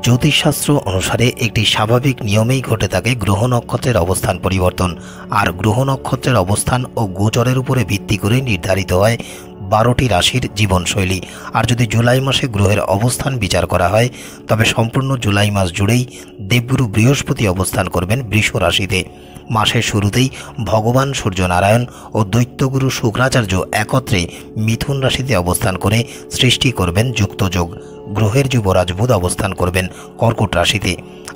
জ্যোতিষশাস্ত্র অনুসারে একটি স্বাভাবিক নিয়মেই ঘটে থাকে গ্রহ নক্ষত্রের অবস্থান পরিবর্তন। আর গ্রহ নক্ষত্রের অবস্থান ও গোচরের উপরে ভিত্তি করে নির্ধারিত হয় 12টি রাশির জীবনশৈলী। আর যদি জুলাই মাসে গ্রহের অবস্থান বিচার করা হয় তবে সম্পূর্ণ জুলাই মাস জুড়েই দেবগুরু বৃহস্পতি অবস্থান করবেন বৃষ রাশিতে। মাসের শুরুতেই ভগবান সূর্যনারায়ণ ও দৈত্যগুরু শুক্রাচার্য একত্রে মিথুন রাশিতে অবস্থান করে সৃষ্টি করবেন যুক্তযোগ। গ্রহের যুবরাজ বুধ অবস্থান করবেন কর্কট রাশিতে।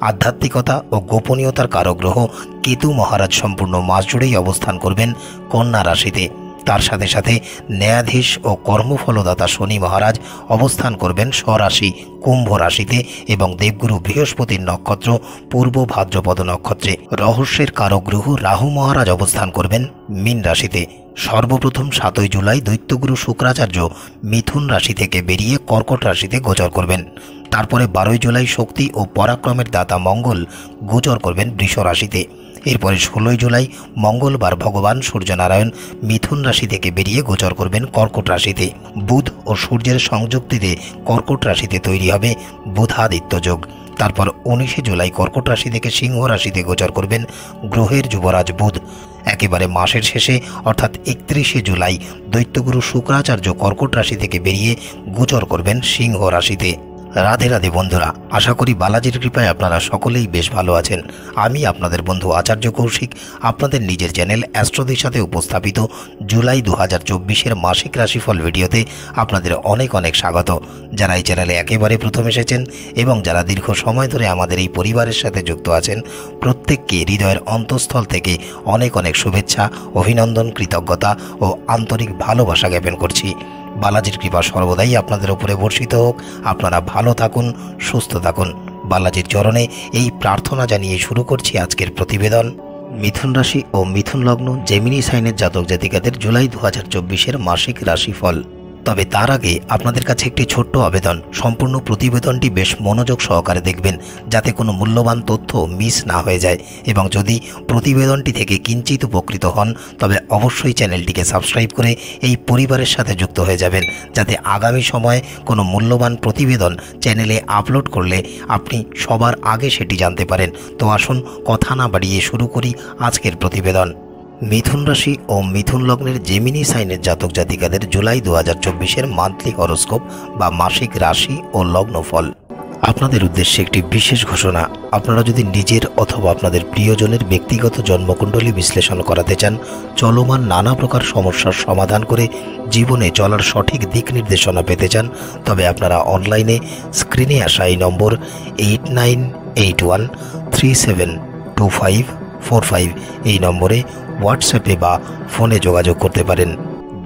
আধ্যাত্মিকতা ও গোপনীয়তার কারক গ্রহ কেতু মহারাজ সম্পূর্ণ মাস জুড়েই অবস্থান করবেন কন্যা রাশিতে। তার সাথে সাথে ন্যায়াধীশ ও কর্মফলদাতা শনি মহারাজ অবস্থান করবেন স্বরাশি কুম্ভ রাশিতে এবং দেবগুরু বৃহস্পতির নক্ষত্র পূর্ব ভাদ্রপদ নক্ষত্রে। রহস্যের কারক গ্রহ রাহু মহারাজ অবস্থান করবেন মীন রাশিতে। সর্বপ্রথম 7ই জুলাই দৈত্যগুরু শুক্রাচার্য মিথুন রাশি থেকে বেরিয়ে কর্কট রাশিতে গোচর করবেন। তারপরে 12ই জুলাই শক্তি ও পরাক্রমের দাতা মঙ্গল গোচর করবেন বৃষ রাশিতে। এরপরে 16ই জুলাই মঙ্গলবার ভগবান সূর্যনারায়ণ মিথুন রাশি থেকে বেরিয়ে গোচর করবেন কর্কট রাশিতে। বুধ ও সূর্যের সংযুক্তিতে কর্কট রাশিতে তৈরি হবে বুধাদিত্য যোগ। তারপর 19শে জুলাই কর্কট রাশি থেকে সিংহ রাশিতে গোচর করবেন গ্রহের যুবরাজ বুধ। একেবারে মাসের শেষে অর্থাৎ 31শে জুলাই দৈত্যগুরু শুক্রাচার্য কর্কট রাশি থেকে বেরিয়ে গোচর করবেন সিংহ রাশিতে। রাধে রাধে বন্ধুরা, আশা করি বালাজির কৃপায় আপনারা সকলেই বেশ ভালো আছেন। আমি আপনাদের বন্ধু আচার্য কৌশিক আপনাদের নিজের চ্যানেল অ্যাস্ট্রোদের সাথে উপস্থাপিত জুলাই 2024-এর মাসিক রাশিফল ভিডিওতে আপনাদের অনেক অনেক স্বাগত। যারা এই চ্যানেলে একেবারে প্রথম এসেছেন এবং যারা দীর্ঘ সময় ধরে আমাদের এই পরিবারের সাথে যুক্ত আছেন প্রত্যেককে হৃদয়ের অন্তঃস্থল থেকে অনেক অনেক শুভেচ্ছা, অভিনন্দন, কৃতজ্ঞতা ও আন্তরিক ভালোবাসা জ্ঞাপন করছি। বালাজির কৃপা সর্বদাই আপনাদের উপরে বর্ষিত হোক। আপনারা ভালো থাকুন, সুস্থ থাকুন। বালাজির চরণে এই প্রার্থনা জানিয়ে শুরু করছি আজকের প্রতিবেদন। মিথুন রাশি ও মিথুন লগ্ন জেমিনি সাইনের জাতক জাতিকাদের জুলাই 2024-এর মাসিক রাশিফল। তবে তার আগে আপনাদের কাছে একটি ছোট্ট আবেদন, সম্পূর্ণ প্রতিবেদনটি বেশ মনোযোগ সহকারে দেখবেন যাতে কোনো মূল্যবান তথ্য মিস না হয়ে যায়। এবং যদি প্রতিবেদনটি থেকে কিঞ্চিত উপকৃত হন তবে অবশ্যই চ্যানেলটিকে সাবস্ক্রাইব করে এই পরিবারের সাথে যুক্ত হয়ে যাবেন, যাতে আগামী সময়ে কোনো মূল্যবান প্রতিবেদন চ্যানেলে আপলোড করলে আপনি সবার আগে সেটি জানতে পারেন। তো আসুন কথা না বাড়িয়ে শুরু করি আজকের প্রতিবেদন। মিথুন রাশি ও মিথুন লগ্নের জেমিনি সাইনের জাতক জাতিকাদের জুলাই 2024-এর মান্থলি হরোস্কোপ বা মাসিক রাশি ও লগ্নফল। আপনাদের উদ্দেশ্যে একটি বিশেষ ঘোষণা। আপনারা যদি নিজের অথবা আপনাদের প্রিয়জনের ব্যক্তিগত জন্মকুণ্ডলী বিশ্লেষণ করাতে চান, চলমান নানা প্রকার সমস্যার সমাধান করে জীবনে চলার সঠিক দিক নির্দেশনা পেতে চান, তবে আপনারা অনলাইনে স্ক্রিনে আসা এই নম্বর 8981372545 এই নম্বরে হোয়াটসঅ্যাপে বা ফোনে যোগাযোগ করতে পারেন।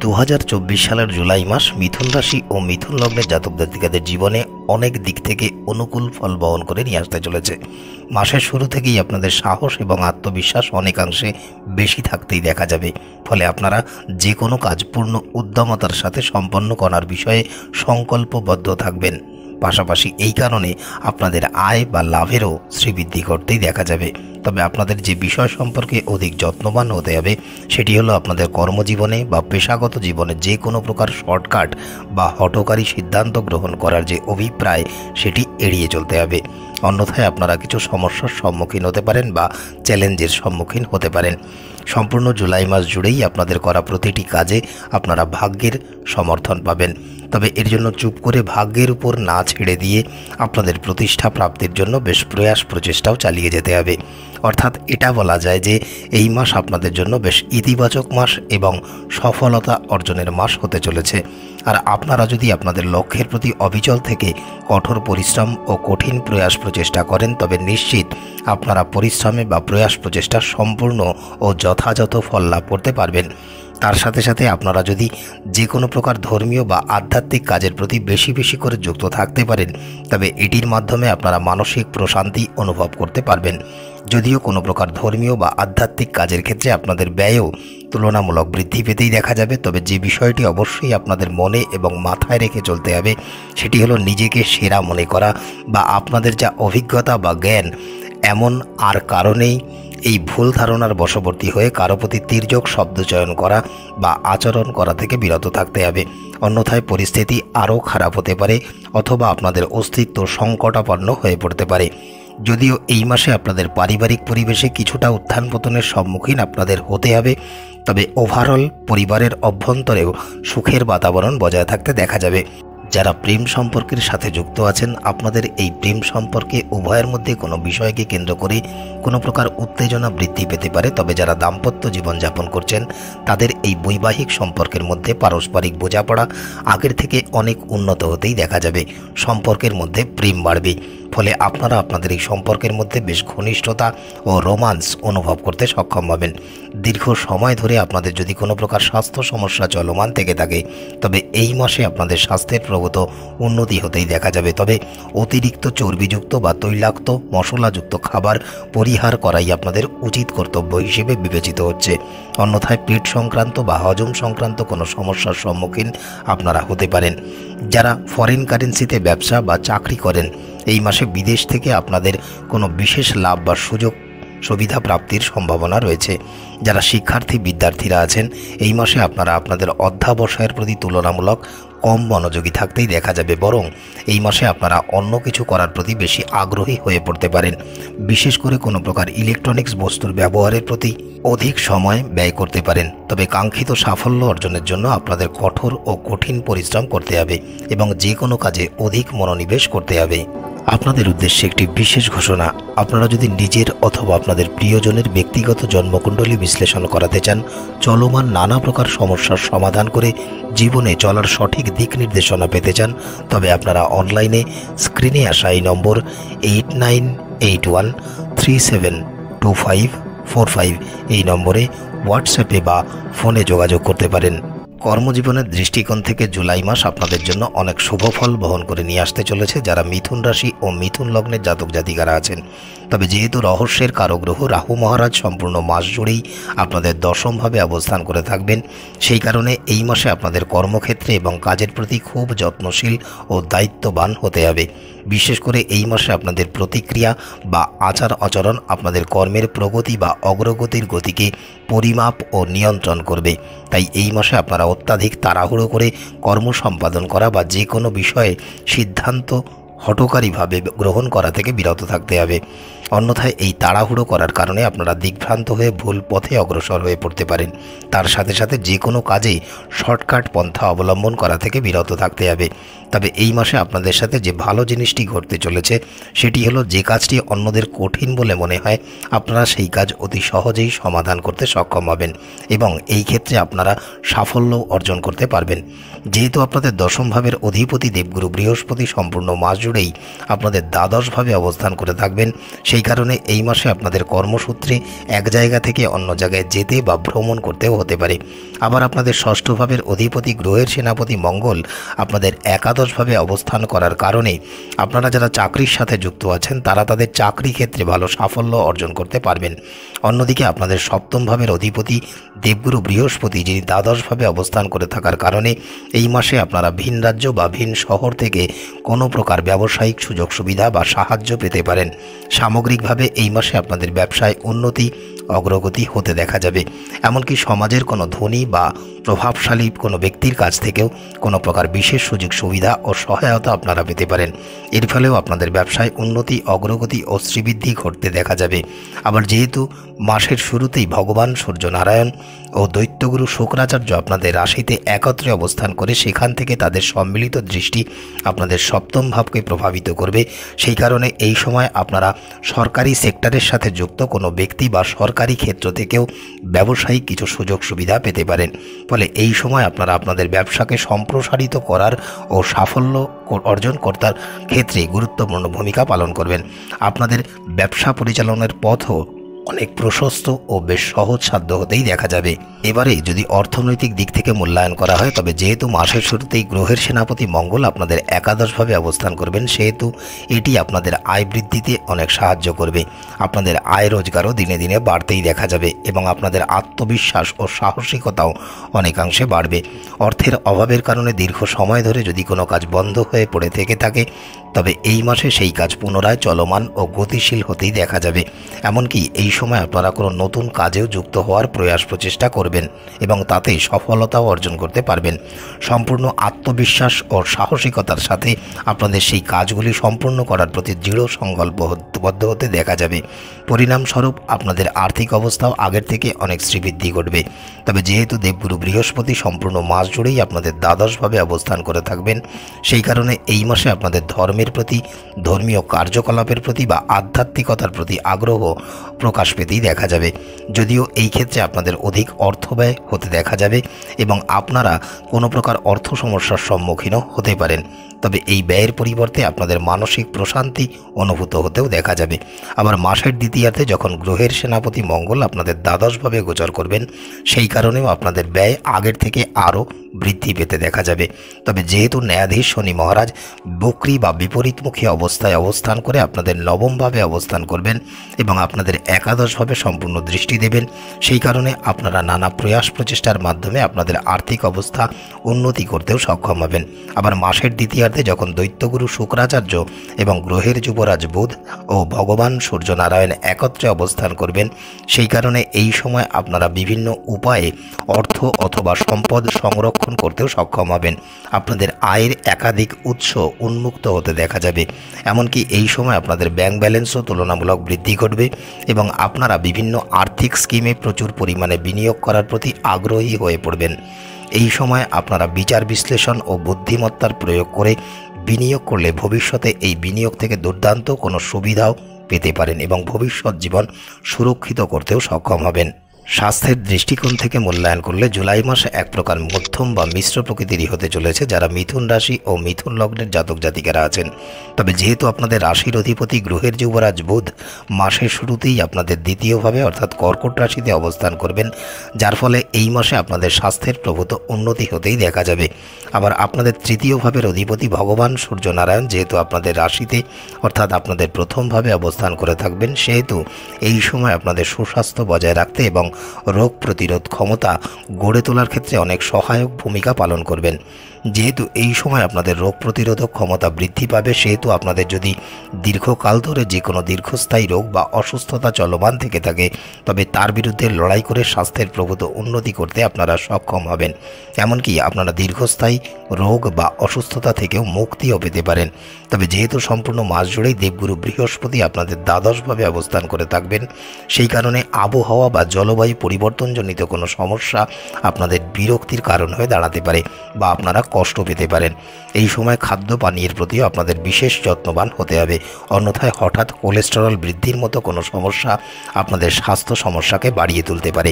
2024 সালের জুলাই মাস মিথুন রাশি ও মিথুন লগ্নের জাতক জাতিকাদের জীবনে অনেক দিক থেকে অনুকূল ফল বহন করে নিয়ে আসতে চলেছে। মাসের শুরু থেকেই আপনাদের সাহস এবং আত্মবিশ্বাস অনেকাংশে বেশি থাকতেই দেখা যাবে। ফলে আপনারা যে কোনো কাজ পূর্ণ উদ্যমতার সাথে সম্পন্ন করার বিষয়ে সংকল্পবদ্ধ থাকবেন। পাশাপাশি এই কারণে আপনাদের আয় বা লাভেরও শ্রীবৃদ্ধি করতেই দেখা যাবে। তবে আপনাদের যে বিষয় সম্পর্কে অধিক যত্নবান হতে হবে সেটি হলো আপনাদের কর্মজীবনে বা পেশাগত জীবনে যে কোনো প্রকার শর্টকাট বা হঠকারী সিদ্ধান্ত গ্রহণ করার যে অভিপ্রায় সেটি এড়িয়ে চলতে হবে। অন্যথায় আপনারা কিছু সমস্যার সম্মুখীন হতে পারেন বা চ্যালেঞ্জের সম্মুখীন হতে পারেন। সম্পূর্ণ জুলাই মাস জুড়েই আপনাদের করা প্রতিটি কাজে আপনারা ভাগ্যের সমর্থন পাবেন। তবে এর জন্য চুপ করে ভাগ্যের উপর না ছেড়ে দিয়ে আপনাদের প্রতিষ্ঠা প্রাপ্তির জন্য বেশ প্রয়াস প্রচেষ্টাও চালিয়ে যেতে হবে। অর্থাৎ এটা বলা যায় যে এই মাস আপনাদের জন্য বেশ ইতিবাচক মাস এবং সফলতা অর্জনের মাস হতে চলেছে। আর আপনারা যদি আপনাদের লক্ষ্যের প্রতি অবিচল থেকে কঠোর পরিশ্রম ও কঠিন প্রয়াস প্রচেষ্টা করেন তবে নিশ্চিত আপনারা পরিশ্রমে বা প্রয়াস প্রচেষ্টা সম্পূর্ণ ও যথাযথ ফল লাভ করতে পারবেন। তার সাথে সাথে আপনারা যদি যে কোনো প্রকার ধর্মীয় বা আধ্যাত্মিক কাজের প্রতি বেশি বেশি করে যুক্ত থাকতে পারেন তবে এটির মাধ্যমে আপনারা মানসিক প্রশান্তি অনুভব করতে পারবেন। যদিও কোনো প্রকার ধর্মীয় বা আধ্যাত্মিক কাজের ক্ষেত্রে আপনাদের ব্যয়ও তুলনামূলক বৃদ্ধি পেতেই দেখা যাবে, তবে যে বিষয়টি অবশ্যই আপনাদের মনে এবং মাথায় রেখে চলতে হবে সেটি হলো নিজেকে সেরা মনে করা বা আপনাদের যা অভিজ্ঞতা বা জ্ঞান এমন আর কারণেই এই ভুল ধারণার বশবর্তী হয়ে কারো প্রতি তির্যক শব্দ চয়ন করা বা আচরণ করা থেকে বিরত থাকতে হবে, অন্যথায় পরিস্থিতি আরও খারাপ হতে পারে অথবা আপনাদের অস্তিত্ব সংকটাপন্ন হয়ে পড়তে পারে। যদিও এই মাসে আপনাদের পারিবারিক পরিবেশে কিছুটা উত্থান পতনের সম্মুখীন আপনাদের হতে হবে, তবে ওভারঅল পরিবারের অভ্যন্তরেও সুখের বাতাবরণ বজায় থাকতে দেখা যাবে। যারা প্রেম সম্পর্কের সাথে যুক্ত আছেন, আপনাদের এই প্রেম সম্পর্কে উভয়ের মধ্যে কোনো বিষয়কে কেন্দ্র করে কোনো প্রকার উত্তেজনা বৃদ্ধি পেতে পারে। তবে যারা দাম্পত্য জীবনযাপন করছেন, তাদের এই বৈবাহিক সম্পর্কের মধ্যে পারস্পরিক বোঝাপড়া আগের থেকে অনেক উন্নত হতেই দেখা যাবে। সম্পর্কের মধ্যে প্রেম বাড়বে, ফলে আপনারা আপনাদের এই সম্পর্কের মধ্যে বেশ ঘনিষ্ঠতা ও রোমান্স অনুভব করতে সক্ষম হবেন। দীর্ঘ সময় ধরে আপনাদের যদি কোনো প্রকার স্বাস্থ্য সমস্যা চলমান থেকে থাকে, তবে এই মাসে আপনাদের স্বাস্থ্যের প্রগত উন্নতি হতেই দেখা যাবে। তবে অতিরিক্ত চর্বিযুক্ত বা তৈলাক্ত মশলাযুক্ত খাবার পরিহার করাই আপনাদের উচিত কর্তব্য হিসেবে বিবেচিত হচ্ছে, অন্যথায় পেট সংক্রান্ত বা হজম সংক্রান্ত কোনো সমস্যার সম্মুখীন আপনারা হতে পারেন। যারা ফরেন কারেন্সিতে ব্যবসা বা চাকরি করেন, এই মাসে বিদেশ থেকে আপনাদের কোনো বিশেষ লাভ বা সুবিধা প্রাপ্তির সম্ভাবনা রয়েছে। যারা শিক্ষার্থী বিদ্যার্থীরা আছেন, এই মাসে আপনারা আপনাদের অধ্যাবসায়ের প্রতি তুলনামূলক কম মনোযোগী থাকতেই দেখা যাবে, বরং এই মাসে আপনারা অন্য কিছু করার প্রতি বেশি আগ্রহী হয়ে পড়তে পারেন। বিশেষ করে কোনো প্রকার ইলেকট্রনিক্স বস্তুর ব্যবহারের প্রতি অধিক সময় ব্যয় করতে পারেন। তবে কাঙ্ক্ষিত সাফল্য অর্জনের জন্য আপনাদের কঠোর ও কঠিন পরিশ্রম করতে হবে এবং যে কোনো কাজে অধিক মনোনিবেশ করতে হবে। আপনাদের উদ্দেশ্যে একটি বিশেষ ঘোষণা। আপনারা যদি নিজের অথবা আপনাদের প্রিয়জনের ব্যক্তিগত জন্মকুণ্ডলী বিশ্লেষণ করাতে চান, চলমান নানা প্রকার সমস্যার সমাধান করে জীবনে চলার সঠিক দিক নির্দেশনা পেতে চান, তবে আপনারা অনলাইনে স্ক্রিনে আসা এই নম্বর 8981372545 এই নম্বরে হোয়াটসঅ্যাপে বা ফোনে যোগাযোগ করতে পারেন। কর্মজীবনের দৃষ্টিকোণ থেকে জুলাই মাস আপনাদের জন্য অনেক শুভ ফল বহন করে নিয়ে আসতে চলেছে যারা মিথুন রাশি ও মিথুন লগ্নের জাতক জাতিকারা আছেন। তবে যেহেতু রহস্যের কারগ্রহ রাহু মহারাজ সম্পূর্ণ মাস জুড়েই আপনাদের দশমভাবে অবস্থান করে থাকবেন, সেই কারণে এই মাসে আপনাদের কর্মক্ষেত্রে এবং কাজের প্রতি খুব যত্নশীল ও দায়িত্ববান হতে হবে। বিশেষ করে এই মাসে আপনাদের প্রতিক্রিয়া বা আচার আচরণ আপনাদের কর্মের প্রগতি বা অগ্রগতির গতিকে পরিমাপ ও নিয়ন্ত্রণ করবে। তাই এই মাসে আপনারা অত্যাধিক তাড়াহুড়ো করে কর্ম সম্পাদন করা বা যে কোনো বিষয়ে সিদ্ধান্ত হঠকারীভাবে গ্রহণ করা থেকে বিরত থাকতে হবে, অন্যথায় এই তাড়াহুড়ো করার কারণে আপনারা দিগ্ভ্রান্ত হয়ে ভুল পথে অগ্রসর হয়ে পড়তে পারেন। তার সাথে সাথে যে কোনো কাজে শর্টকাট পন্থা অবলম্বন করা থেকে বিরত থাকতে হবে। তবে এই মাসে আপনাদের সাথে যে ভালো জিনিসটি ঘটতে চলেছে সেটি হলো, যে কাজটি অন্যদের কঠিন বলে মনে হয়, আপনারা সেই কাজ অতি সহজেই সমাধান করতে সক্ষম হবেন এবং এই ক্ষেত্রে আপনারা সাফল্য অর্জন করতে পারবেন। যেহেতু আপনাদের দশম ভাবের অধিপতি দেবগুরু বৃহস্পতি সম্পূর্ণ মাস জুড়েই আপনাদের দ্বাদশভাবে অবস্থান করে থাকবেন, সেই কারণে এই মাসে আপনাদের কর্মসূত্রে এক জায়গা থেকে অন্য জায়গায় যেতে বা ভ্রমণ করতেও হতে পারে। আবার আপনাদের ষষ্ঠ ভাবের অধিপতি গ্রহের সেনাপতি মঙ্গল আপনাদের একাদশভাবে অবস্থান করার কারণে আপনারা যারা চাকরির সাথে যুক্ত আছেন, তারা তাদের চাকরি ক্ষেত্রে ভালো সাফল্য অর্জন করতে পারবেন। অন্যদিকে আপনাদের সপ্তম ভাবের অধিপতি দেবগুরু বৃহস্পতি, যিনি দ্বাদশভাবে অবস্থান করে থাকার কারণে এই মাসে আপনারা ভিন রাজ্য বা ভিন শহর থেকে কোনো প্রকার ব্যবসায়িক সুযোগ সুবিধা বা সাহায্য পেতে পারেন। সামগ্রিকভাবে এই মাসে আপনাদের ব্যবসায় উন্নতি অগ্রগতি হতে দেখা যাবে। এমনকি সমাজের কোনো ধনী বা প্রভাবশালী কোনো ব্যক্তির কাছ থেকেও কোনো প্রকার বিশেষ সুযোগ সুবিধা ও সহায়তা আপনারা পেতে পারেন। এর ফলেও আপনাদের ব্যবসায় উন্নতি অগ্রগতি ও শ্রীবৃদ্ধি ঘটতে দেখা যাবে। আবার যেহেতু মাসের শুরুতেই ভগবান সূর্যনারায়ণ ও দৈত্যগুরু শুক্রাচার্য আপনাদের রাশিতে একত্রে অবস্থান করে সেখান থেকে তাদের সম্মিলিত দৃষ্টি আপনাদের সপ্তম ভাবকে প্রভাবিত করবে, সেই কারণে এই সময় আপনারা সরকারি সেক্টরের সাথে যুক্ত কোনো ব্যক্তি বা সরকারি ক্ষেত্র থেকেও ব্যবসায়িক কিছু সুযোগ সুবিধা পেতে পারেন। ফলে এই সময় আপনারা আপনাদের ব্যবসাকে সম্প্রসারিত করার ও সাফল্য অর্জন করার ক্ষেত্রে গুরুত্বপূর্ণ ভূমিকা পালন করবেন। আপনাদের ব্যবসা পরিচালনার পথও অনেক প্রশস্ত ও বেশ সহজসাধ্য হতেই দেখা যাবে। এবারে যদি অর্থনৈতিক দিক থেকে মূল্যায়ন করা হয়, তবে যেহেতু মাসের শুরুতেই গ্রহের সেনাপতি মঙ্গল আপনাদের একাদশভাবে অবস্থান করবেন, সেহেতু এটি আপনাদের আয় বৃদ্ধিতে অনেক সাহায্য করবে। আপনাদের আয় রোজগারও দিনে দিনে বাড়তেই দেখা যাবে এবং আপনাদের আত্মবিশ্বাস ও সাহসিকতাও অনেকাংশে বাড়বে। অর্থের অভাবের কারণে দীর্ঘ সময় ধরে যদি কোনো কাজ বন্ধ হয়ে পড়ে থেকে থাকে, তবে এই মাসে সেই কাজ পুনরায় চলমান ও গতিশীল হতেই দেখা যাবে। এমনকি এই সময় আপনারা কোনো নতুন কাজেও যুক্ত হওয়ার প্রচেষ্টা করবেন এবং তাতে সফলতাও অর্জন করতে পারবেন। সম্পূর্ণ আত্মবিশ্বাস ও সাহসিকতার সাথে আপনাদের সেই কাজগুলি সম্পূর্ণ করার প্রতি দৃঢ় সংকল্পবদ্ধ হতে দেখা যাবে। পরিণামস্বরূপ আপনাদের আর্থিক অবস্থাও আগের থেকে অনেক শ্রীবৃদ্ধি ঘটবে। তবে যেহেতু দেবগুরু বৃহস্পতি সম্পূর্ণ মাস জুড়েই আপনাদের দ্বাদশভাবে অবস্থান করে থাকবেন, সেই কারণে এই মাসে আপনাদের ধর্মের প্রতি, ধর্মীয় কার্যকলাপের প্রতি বা আধ্যাত্মিকতার প্রতি আগ্রহ প্রকাশ পেতেই দেখা যাবে। যদিও এই ক্ষেত্রে আপনাদের অধিক অর্থ ব্যয় হতে দেখা যাবে এবং আপনারা কোনো প্রকার অর্থ সমস্যার সম্মুখীনও হতে পারেন, তবে এই ব্যয়ের পরিবর্তে আপনাদের মানসিক প্রশান্তি অনুভূত হতেও দেখা যাবে। আবার মাসের দ্বিতীয়ার্ধে যখন গ্রহের সেনাপতি মঙ্গল আপনাদের দ্বাদশভাবে গোচর করবেন, সেই কারণেও আপনাদের ব্যয় আগের থেকে আরও বৃদ্ধি পেতে দেখা যাবে। তবে যেহেতু ন্যায়াধীশ শনি মহারাজ বক্রী বা বিপরীতমুখী অবস্থায় অবস্থান করে আপনাদের নবমভাবে অবস্থান করবেন এবং আপনাদের একাদশভাবে সম্পূর্ণ দৃষ্টি দেবেন, সেই কারণে আপনারা নানা প্রচেষ্টার মাধ্যমে আপনাদের আর্থিক অবস্থা উন্নতি করতেও সক্ষম হবেন। আবার মাসের দ্বিতীয়ার্ধে যখন দৈত্যগুরু শুক্রাচার্য এবং গ্রহের যুবরাজ বুধ ও ভগবান সূর্যনারায়ণ একত্রে অবস্থান করবেন, সেই কারণে এই সময় আপনারা বিভিন্ন উপায়ে অর্থ অথবা সম্পদ সংরক্ষণ করতেও সক্ষম হবেন। আপনাদের আয়ের একাধিক উৎস উন্মুক্ত হতে দেখা যাবে। এমনকি এই সময় আপনাদের ব্যাংক ব্যালেন্সও তুলনামূলক বৃদ্ধি ঘটবে এবং আপনারা বিভিন্ন আর্থিক স্কিমে প্রচুর পরিমাণে বিনিয়োগ করার প্রতি আগ্রহী হয়ে পড়বেন। এই সময় আপনারা বিচার বিশ্লেষণ ও বুদ্ধিমত্তার প্রয়োগ করে বিনিয়োগ করলে ভবিষ্যতে এই বিনিয়োগ থেকে দুর্দান্ত কোনো সুবিধাও পেতে পারেন এবং ভবিষ্যৎ জীবন সুরক্ষিত করতেও সক্ষম হবেন। স্বাস্থ্যের দৃষ্টিকোণ থেকে মূল্যায়ন করলে জুলাই মাস এক প্রকার মধ্যম বা মিশ্র প্রকৃতিরই হতে চলেছে যারা মিথুন রাশি ও মিথুন লগ্নের জাতক জাতিকারা আছেন। তবে যেহেতু আপনাদের রাশির অধিপতি গ্রহের যুবরাজ বুধ মাসের শুরুতেই আপনাদের দ্বিতীয়ভাবে অর্থাৎ কর্কট রাশিতে অবস্থান করবেন, যার ফলে এই মাসে আপনাদের স্বাস্থ্যের প্রভূত উন্নতি হতেই দেখা যাবে। আবার আপনাদের তৃতীয় ভাবের অধিপতি ভগবান সূর্যনারায়ণ যেহেতু আপনাদের রাশিতে অর্থাৎ আপনাদের প্রথমভাবে অবস্থান করে থাকবেন, সেহেতু এই সময় আপনাদের সুস্বাস্থ্য বজায় রাখতে এবং রোগ প্রতিরোধ ক্ষমতা গড়ে তোলার ক্ষেত্রে অনেক সহায়ক ভূমিকা পালন করবেন। যেহেতু এই সময় আপনাদের রোগ প্রতিরোধক ক্ষমতা বৃদ্ধি পাবে, সেহেতু আপনাদের যদি দীর্ঘকাল ধরে যে কোনো দীর্ঘস্থায়ী রোগ বা অসুস্থতা চলমান থেকে থাকে, তবে তার বিরুদ্ধে লড়াই করে স্বাস্থ্যের প্রভূত উন্নতি করতে আপনারা সক্ষম হবেন। এমনকি আপনারা দীর্ঘস্থায়ী রোগ বা অসুস্থতা থেকেও মুক্তিও পেতে পারেন। তবে যেহেতু সম্পূর্ণ মাস জুড়েই দেবগুরু বৃহস্পতি আপনাদের দ্বাদশভাবে অবস্থান করে থাকবেন, সেই কারণে আবহাওয়া বা জলবায়ু পরিবর্তনজনিত কোনো সমস্যা আপনাদের বিরক্তির কারণ হয়ে দাঁড়াতে পারে বা আপনারা কষ্ট পেতে পারেন। এই সময় খাদ্য পানীয়ের প্রতিও আপনাদের বিশেষ যত্নবান হতে হবে, অন্যথায় হঠাৎ কোলেস্টেরল বৃদ্ধির মতো কোনো সমস্যা আপনাদের স্বাস্থ্য সমস্যাকে বাড়িয়ে তুলতে পারে।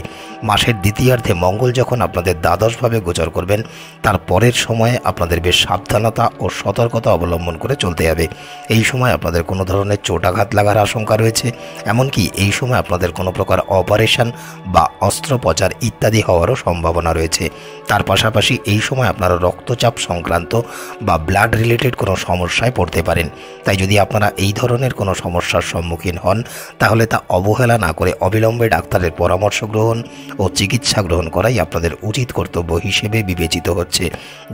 মাসের দ্বিতীয়ার্ধে মঙ্গল যখন আপনাদের দ্বাদশভাবে গোচর করবেন, তার পরের সময়ে আপনাদের বেশ সাবধানতা ও সতর্কতা অবলম্বন করে চলতে হবে। এই সময় আপনাদের কোনো ধরনের চোটাঘাত লাগার আশঙ্কা রয়েছে, এমনকি এই সময় আপনাদের কোনো প্রকার অপারেশন বা অস্ত্রোপচার ইত্যাদি হওয়ারও সম্ভাবনা রয়েছে। তার পাশাপাশি এই সময় আপনারা রক্তচাপ সংক্রান্ত বা ব্লাড রিলেটেড কোনো সমস্যায় পড়তে পারেন। তাই যদি আপনারা এই ধরনের কোনো সমস্যার সম্মুখীন হন, তাহলে তা অবহেলা না করে অবিলম্বে ডাক্তারের পরামর্শ গ্রহণ ও চিকিৎসা গ্রহণ করাই আপনাদের উচিত কর্তব্য হিসেবে বিবেচিত হচ্ছে,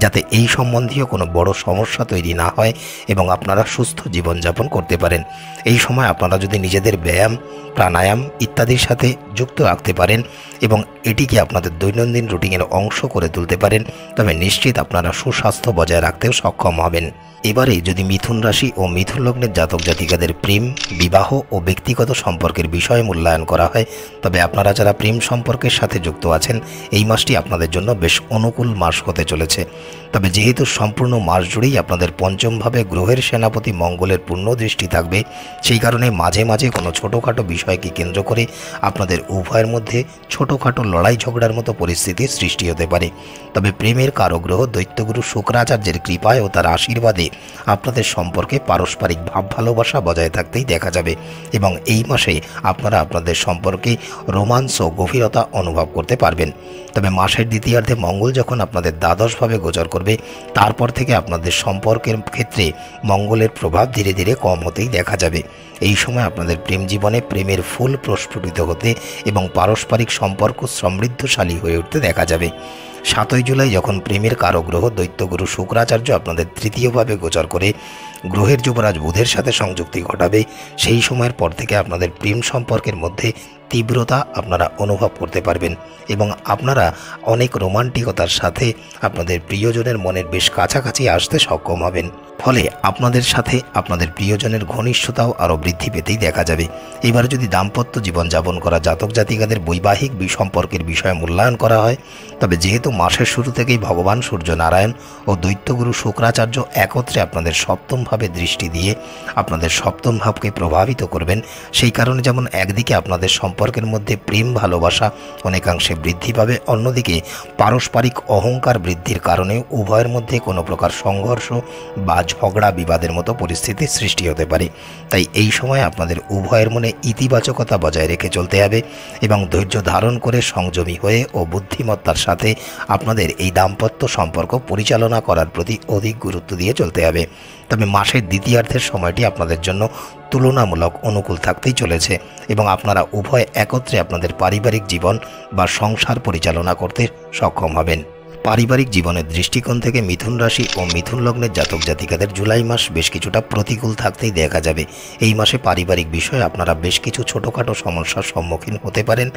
যাতে এই সম্বন্ধীয় কোনো বড় সমস্যা তৈরি না হয় এবং আপনারা সুস্থ জীবনযাপন করতে পারেন। এই সময় আপনারা যদি নিজেদের ব্যায়াম, প্রাণায়াম ইত্যাদির সাথে যুক্ত রাখতে পারেন এবং এটিকে আপনাদের দৈনন্দিন রুটিনের অংশ করে তুলতে পারেন, তবে নিশ্চিত আপনারা সুস্বাস্থ্য বজায় রাখতেও সক্ষম হবেন। এবারে যদি মিথুন রাশি ও মিথুন লগ্নের জাতক জাতিকাদের প্রেম, বিবাহ ও ব্যক্তিগত সম্পর্কের বিষয়ে মূল্যায়ন করা হয়, তবে আপনারা যারা প্রেম সম্পর্কের সাথে যুক্ত আছেন, এই মাসটি আপনাদের জন্য বেশ অনুকূল মাস হতে চলেছে। তবে যেহেতু সম্পূর্ণ মাস জুড়েই আপনাদের পঞ্চমভাবে গ্রহের সেনাপতি মঙ্গলের পূর্ণ দৃষ্টি থাকবে, সেই কারণে মাঝে মাঝে কোনো ছোটোখাটো বিষয়কে কেন্দ্র করে আপনাদের উভয়ের মধ্যে ছোটোখাটো লড়াই ঝগড়ার মতো পরিস্থিতির সৃষ্টি হতে পারে। তবে প্রেমের কারগ্রহ দৈত্যগুরু শুক্রাচার্যের কৃপায় ও তার আশীর্বাদে আপনাদের সম্পর্কে পারস্পরিক ভাব ভালোবাসা বজায় থাকতেই দেখা যাবে এবং এই মাসে আপনারা আপনাদের সম্পর্কে রোমান্স ও গভীরতা অনুভব করতে পারবেন। তবে মাসের দ্বিতীয়ার্ধে মঙ্গল যখন আপনাদের দ্বাদশভাবে গোচর করবে, তারপর থেকে আপনাদের সম্পর্কের ক্ষেত্রে মঙ্গলের প্রভাব ধীরে ধীরে কম হতেই দেখা যাবে। এই সময় আপনাদের প্রেম জীবনে প্রেমের ফুল প্রস্ফুটিত হতে এবং পারস্পরিক সম্পর্ক সমৃদ্ধশালী হয়ে উঠতে দেখা যাবে। 7ই জুলাই যখন প্রেমের কারগ্রহ দৈত্যগুরু শুক্রাচার্য আপনাদের তৃতীয়ভাবে গোচর করে গ্রহের যুবরাজ বুধের সাথে সংযুক্তি ঘটাবে, সেই সময়ের পর থেকে আপনাদের প্রেম সম্পর্কের মধ্যে তীব্রতা আপনারা অনুভব করতে পারবেন এবং আপনারা অনেক রোমান্টিকতার সাথে আপনাদের প্রিয়জনের মনের বেশ কাছাকাছি আসতে সক্ষম হবেন। ফলে আপনাদের সাথে আপনাদের প্রিয়জনের ঘনিষ্ঠতাও আরও বৃদ্ধি পেতেই দেখা যাবে। এবার যদি দাম্পত্য জীবনযাপন করা জাতক জাতিকাদের বৈবাহিক সম্পর্কের বিষয়ে মূল্যায়ন করা হয়, তবে যেহেতু মাসের শুরু থেকেই ভগবান সূর্য নারায়ণ ও দৈত্যগুরু শুক্রাচার্য একত্রে আপনাদের সপ্তম ভাবে দৃষ্টি দিয়ে আপনাদের সপ্তম ভাবকে প্রভাবিত করবেন, সেই কারণে যেমন একদিকে আপনাদের সম্পর্কের মধ্যে প্রেম ভালোবাসা অনেকাংশে বৃদ্ধি পাবে, অন্যদিকে পারস্পরিক অহংকার বৃদ্ধির কারণে উভয়ের মধ্যে কোনো প্রকার সংঘর্ষ বা ঝগড়া বিবাদের মতো পরিস্থিতির সৃষ্টি হতে পারে। তাই এই সময় আপনাদের উভয়ের মনে ইতিবাচকতা বজায় রেখে চলতে হবে এবং ধৈর্য ধারণ করে সংযমী হয়ে ও বুদ্ধিমত্তার সাথে আপনাদের এই দাম্পত্য সম্পর্ক পরিচালনা করার প্রতি অধিক গুরুত্ব দিয়ে চলতে হবে। তবে মাসের দ্বিতীয়ার্ধের সময়টি আপনাদের জন্য তুলনামূলক অনুকূল থাকতেই চলেছে এবং আপনারা উভয় একত্রে আপনাদের পারিবারিক জীবন বা সংসার পরিচালনা করতে সক্ষম হবেন। পারিবারিক জীবনের দৃষ্টিকোণ থেকে মিথুন রাশি ও মিথুন লগ্নের জাতক জাতিকাদের জুলাই মাস বেশ কিছুটা প্রতিকূল থাকতেই দেখা যাবে। এই মাসে পারিবারিক বিষয়ে আপনারা বেশ কিছু ছোটোখাটো সমস্যার সম্মুখীন হতে পারেন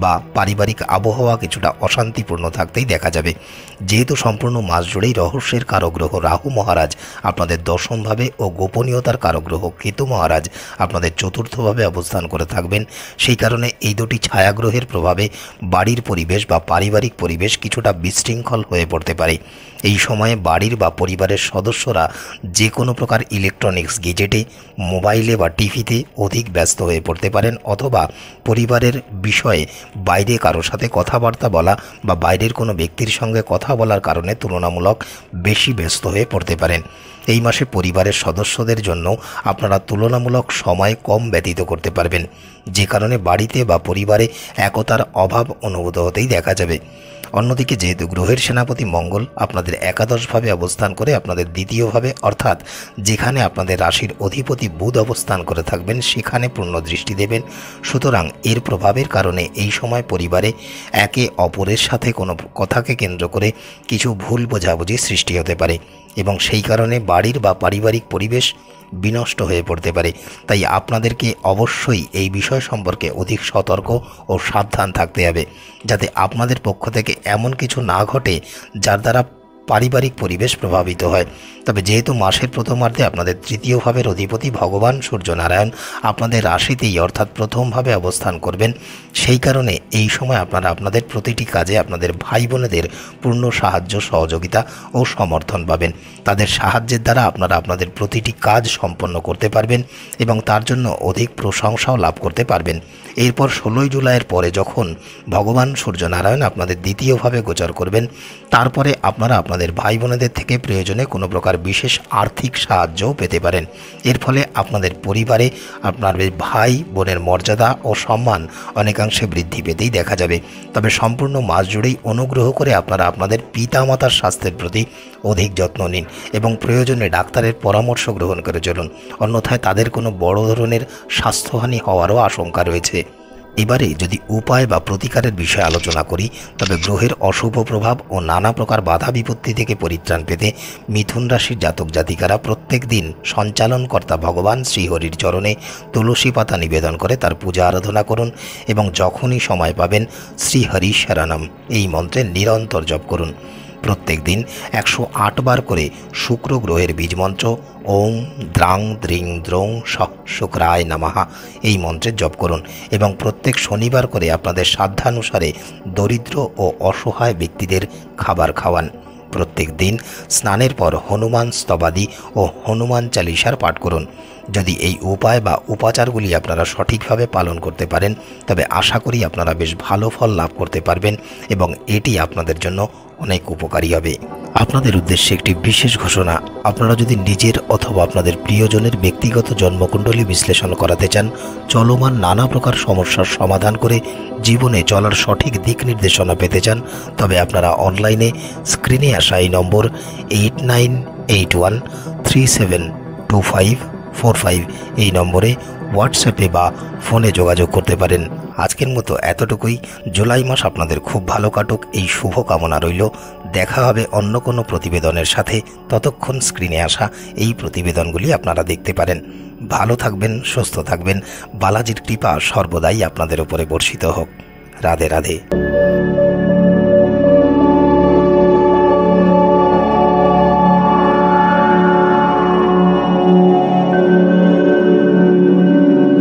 বা পারিবারিক আবহাওয়া কিছুটা অশান্তিপূর্ণ থাকতেই দেখা যাবে। যেহেতু সম্পূর্ণ মাস জুড়েই রহস্যের কারগ্রহ রাহু মহারাজ আপনাদের দশমভাবে ও গোপনীয়তার কারগ্রহ কেতু মহারাজ আপনাদের চতুর্থভাবে অবস্থান করে থাকবেন, সেই কারণে এই দুটি ছায়াগ্রহের প্রভাবে বাড়ির পরিবেশ বা পারিবারিক পরিবেশ কিছুটা বিশৃঙ্খল হয়ে পড়তে পারে। এই সময়ে বাড়ির বা পরিবারের সদস্যরা যে কোনো প্রকার ইলেকট্রনিক্স গেজেটে, মোবাইলে বা টিভিতে অধিক ব্যস্ত হয়ে পড়তে পারেন, অথবা পরিবারের বিষয়ে বাইরে কারোর সাথে কথাবার্তা বলা বা বাইরের কোনো ব্যক্তির সঙ্গে কথা বলার কারণে তুলনামূলক বেশি ব্যস্ত হয়ে পড়তে পারেন। এই মাসে পরিবারের সদস্যদের জন্য আপনারা তুলনামূলক সময় কম ব্যতীত করতে পারবেন, যে কারণে বাড়িতে বা পরিবারে একতার অভাব অনুভূত হতেই দেখা যাবে। অন্যদিকে যেহেতু গ্রহের সেনাপতি মঙ্গল আপনাদের একাদশভাবে অবস্থান করে আপনাদের দ্বিতীয়ভাবে অর্থাৎ যেখানে আপনাদের রাশির অধিপতি বুধ অবস্থান করে থাকবেন সেখানে পূর্ণ দৃষ্টি দেবেন, সুতরাং এর প্রভাবের কারণে এই সময় পরিবারে একে অপরের সাথে কোনো কথাকে কেন্দ্র করে কিছু ভুল বোঝাবুঝি সৃষ্টি হতে পারে এবং সেই কারণে বাড়ির বা পারিবারিক পরিবেশ বিনষ্ট হয়ে পড়তে পারে। তাই আপনাদেরকে অবশ্যই এই বিষয় সম্পর্কে অধিক সতর্ক ও সাবধান থাকতে হবে, যাতে আপনাদের পক্ষ থেকে এমন কিছু না ঘটে যার দ্বারা পারিবারিক পরিবেশ প্রভাবিত হয়। তবে যেহেতু মাসের প্রথমার্ধে আপনাদের তৃতীয় ভাবের অধিপতি ভগবান সূর্যনারায়ণ আপনাদের রাশিতেই অর্থাৎ প্রথমভাবে অবস্থান করবেন, সেই কারণে এই সময় আপনারা আপনাদের প্রতিটি কাজে আপনাদের ভাই বোনেদের পূর্ণ সাহায্য সহযোগিতা ও সমর্থন পাবেন। তাদের সাহায্যের দ্বারা আপনারা আপনাদের প্রতিটি কাজ সম্পন্ন করতে পারবেন এবং তার জন্য অধিক প্রশংসাও লাভ করতে পারবেন। এরপর 16ই জুলাইয়ের পরে যখন ভগবান সূর্যনারায়ণ আপনাদের দ্বিতীয়ভাবে গোচর করবেন, তারপরে আপনারা আপনাদের ভাই বোনেদের থেকে প্রয়োজনে কোনো প্রকার বিশেষ আর্থিক সাহায্যও পেতে পারেন। এর ফলে আপনাদের পরিবারে আপনার ভাই বোনের মর্যাদা ও সম্মান অনেকাংশে বৃদ্ধি পেতেই দেখা যাবে। তবে সম্পূর্ণ মাস জুড়েই অনুগ্রহ করে আপনারা আপনাদের পিতামাতার স্বাস্থ্যের প্রতি অধিক যত্ন নিন এবং প্রয়োজনে ডাক্তারের পরামর্শ গ্রহণ করে চলুন, অন্যথায় তাদের কোনো বড় ধরনের স্বাস্থ্যহানি হওয়ারও আশঙ্কা রয়েছে। এবারে যদি উপায় বা প্রতিকারের বিষয়ে আলোচনা করি, তবে গ্রহের অশুভ প্রভাব ও নানা প্রকার বাধা বিপত্তি থেকে পরিত্রাণ পেতে মিথুন রাশির জাতক জাতিকারা প্রত্যেক দিন সঞ্চালনকর্তা ভগবান শ্রীহরির চরণে তুলসী পাতা নিবেদন করে তার পূজা আরাধনা করুন এবং যখনই সময় পাবেন শ্রীহরি শরণম এই মন্ত্রে নিরন্তর জপ করুন। প্রত্যেক দিন 108 বার করে শুক্র গ্রহের বীজমন্ত্র ওম দ্রাং দ্রিং দ্রৌং শুক্রায় নমঃ এই মন্ত্রের জপ করুন এবং প্রত্যেক শনিবার করে আপনাদের সাধ্যানুসারে দরিদ্র ও অসহায় ব্যক্তিদের খাবার খাওয়ান। প্রত্যেক দিন স্নানের পর হনুমান স্তবাদি ও হনুমান চালিসার পাঠ করুন। যদি এই উপায় বা উপাচারগুলি আপনারা সঠিকভাবে পালন করতে পারেন, তবে আশা করি আপনারা বেশ ভালো ফল লাভ করতে পারবেন এবং এটি আপনাদের জন্য অনেক উপকারী হবে। আপনাদের উদ্দেশ্যে একটি বিশেষ ঘোষণা, আপনারা যদি নিজের অথবা আপনাদের প্রিয়জনের ব্যক্তিগত জন্মকুণ্ডলী বিশ্লেষণ করাতে চান, চলমান নানা প্রকার সমস্যার সমাধান করে জীবনে চলার সঠিক দিক নির্দেশনা পেতে চান, তবে আপনারা অনলাইনে স্ক্রিনে আসা এই নম্বর 8981372545 এই নম্বরে হোয়াটসঅ্যাপে বা ফোনে যোগাযোগ করতে পারেন। আজকের মতো এতটুকুই। জুলাই মাস আপনাদের খুব ভালো কাটুক, এই শুভ কামনা রইল। দেখা হবে অন্য কোনো প্রতিবেদনের সাথে। ততক্ষণ স্ক্রিনে আসা এই প্রতিবেদনগুলি আপনারা দেখতে পারেন। ভালো থাকবেন, সুস্থ থাকবেন। বালাজির কৃপা সর্বদাই আপনাদের উপরে বর্ষিত হোক। রাধে রাধে।